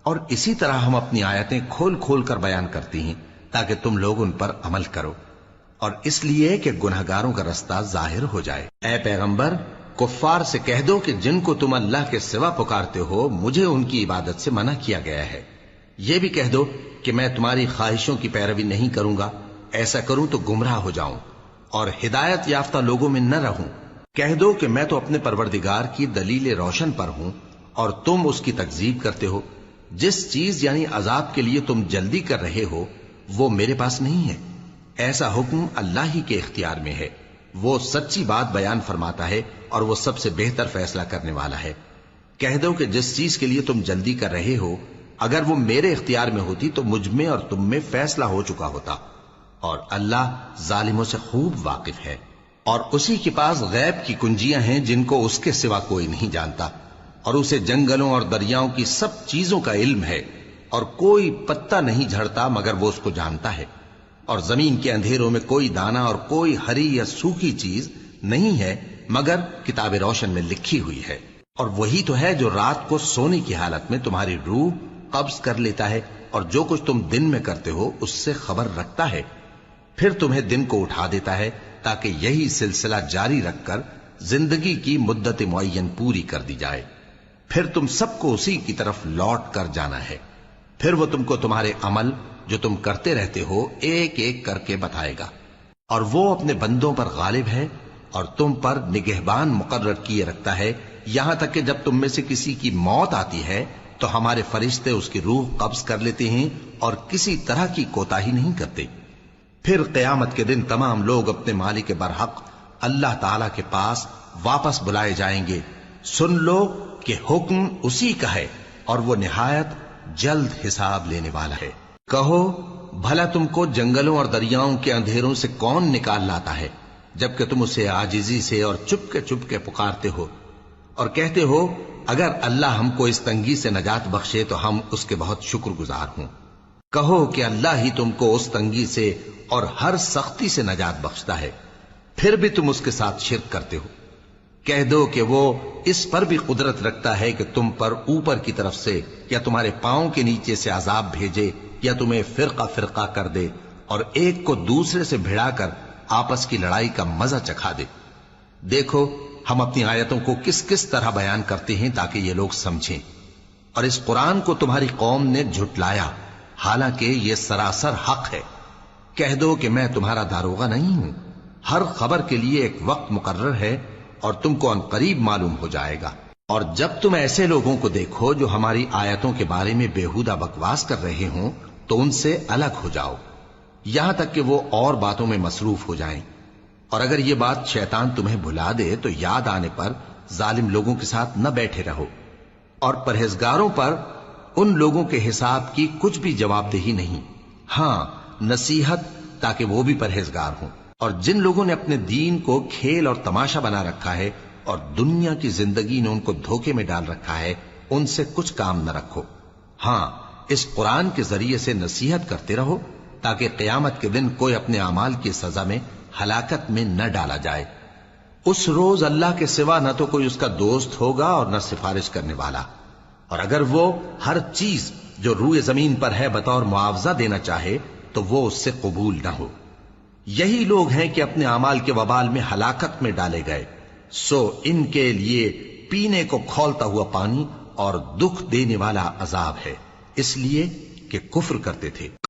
اور اسی طرح ہم اپنی آیتیں کھول کھول کر بیان کرتی ہیں تاکہ تم لوگ ان پر عمل کرو، اور اس لیے کہ گنہگاروں کا رستہ ظاہر ہو جائے۔ اے پیغمبر، کفار سے کہہ دو کہ جن کو تم اللہ کے سوا پکارتے ہو مجھے ان کی عبادت سے منع کیا گیا ہے۔ یہ بھی کہہ دو کہ میں تمہاری خواہشوں کی پیروی نہیں کروں گا، ایسا کروں تو گمراہ ہو جاؤں اور ہدایت یافتہ لوگوں میں نہ رہوں۔ کہہ دو کہ میں تو اپنے پروردگار کی دلیل روشن پر ہوں اور تم اس کی تکذیب کرتے ہو۔ جس چیز یعنی عذاب کے لیے تم جلدی کر رہے ہو وہ میرے پاس نہیں ہے، ایسا حکم اللہ ہی کے اختیار میں ہے۔ وہ سچی بات بیان فرماتا ہے اور وہ سب سے بہتر فیصلہ کرنے والا ہے۔ کہہ دو کہ جس چیز کے لیے تم جلدی کر رہے ہو اگر وہ میرے اختیار میں ہوتی تو مجھ میں اور تم میں فیصلہ ہو چکا ہوتا، اور اللہ ظالموں سے خوب واقف ہے۔ اور اسی کے پاس غیب کی کنجیاں ہیں جن کو اس کے سوا کوئی نہیں جانتا، اور اسے جنگلوں اور دریاؤں کی سب چیزوں کا علم ہے، اور کوئی پتا نہیں جھڑتا مگر وہ اس کو جانتا ہے، اور زمین کے اندھیروں میں کوئی دانہ اور کوئی ہری یا سوکھی چیز نہیں ہے مگر کتاب روشن میں لکھی ہوئی ہے۔ اور وہی تو ہے جو رات کو سونے کی حالت میں تمہاری روح قبض کر لیتا ہے اور جو کچھ تم دن میں کرتے ہو اس سے خبر رکھتا ہے، پھر تمہیں دن کو اٹھا دیتا ہے تاکہ یہی سلسلہ جاری رکھ کر زندگی کی مدت معین پوری کر دی جائے، پھر تم سب کو اسی کی طرف لوٹ کر جانا ہے، پھر وہ تم کو تمہارے عمل جو تم کرتے رہتے ہو ایک ایک کر کے بتائے گا، اور وہ اپنے بندوں پر غالب ہے اور تم پر نگہبان مقرر کیے رکھتا ہے، یہاں تک کہ جب تم میں سے کسی کی موت آتی ہے تو ہمارے فرشتے اس کی روح قبض کر لیتے ہیں اور کسی طرح کی کوتاہی نہیں کرتے۔ پھر قیامت کے دن تمام لوگ اپنے مالک برحق اللہ تعالی کے پاس واپس بلائے جائیں گے۔ سن لو کہ حکم اسی کا ہے اور وہ نہایت جلد حساب لینے والا ہے۔ کہو بھلا تم کو جنگلوں اور دریاؤں کے اندھیروں سے کون نکال لاتا ہے جبکہ تم اسے عاجزی سے اور چپ کے پکارتے ہو اور کہتے ہو اگر اللہ ہم کو اس تنگی سے نجات بخشے تو ہم اس کے بہت شکر گزار ہوں۔ کہو کہ اللہ ہی تم کو اس تنگی سے اور ہر سختی سے نجات بخشتا ہے، پھر بھی تم اس کے ساتھ شرک کرتے ہو۔ کہہ دو کہ وہ اس پر بھی قدرت رکھتا ہے کہ تم پر اوپر کی طرف سے یا تمہارے پاؤں کے نیچے سے عذاب بھیجے یا تمہیں فرقہ فرقہ کر دے اور ایک کو دوسرے سے بھڑا کر آپس کی لڑائی کا مزہ چکھا دے۔ دیکھو ہم اپنی آیتوں کو کس کس طرح بیان کرتے ہیں تاکہ یہ لوگ سمجھیں، اور اس قرآن کو تمہاری قوم نے جھٹلایا حالانکہ یہ سراسر حق ہے۔ کہہ دو کہ میں تمہارا داروغہ نہیں ہوں، ہر خبر کے لیے ایک وقت مقرر ہے اور تم کو عنقریب معلوم ہو جائے گا۔ اور جب تم ایسے لوگوں کو دیکھو جو ہماری آیتوں کے بارے میں بےہودہ بکواس کر رہے ہوں تو ان سے الگ ہو جاؤ یہاں تک کہ وہ اور باتوں میں مصروف ہو جائیں، اور اگر یہ بات شیطان تمہیں بھلا دے تو یاد آنے پر ظالم لوگوں کے ساتھ نہ بیٹھے رہو، اور پرہیزگاروں پر ان لوگوں کے حساب کی کچھ بھی جواب دہی نہیں، ہاں نصیحت تاکہ وہ بھی پرہیزگار ہوں۔ اور جن لوگوں نے اپنے دین کو کھیل اور تماشا بنا رکھا ہے اور دنیا کی زندگی نے ان کو دھوکے میں ڈال رکھا ہے ان سے کچھ کام نہ رکھو، ہاں اس قرآن کے ذریعے سے نصیحت کرتے رہو تاکہ قیامت کے دن کوئی اپنے اعمال کی سزا میں ہلاکت میں نہ ڈالا جائے۔ اس روز اللہ کے سوا نہ تو کوئی اس کا دوست ہوگا اور نہ سفارش کرنے والا، اور اگر وہ ہر چیز جو روئے زمین پر ہے بطور معاوضہ دینا چاہے تو وہ اس سے قبول نہ ہو۔ یہی لوگ ہیں کہ اپنے اعمال کے وبال میں ہلاکت میں ڈالے گئے، سو ان کے لیے پینے کو کھولتا ہوا پانی اور دکھ دینے والا عذاب ہے، اس لیے کہ کفر کرتے تھے۔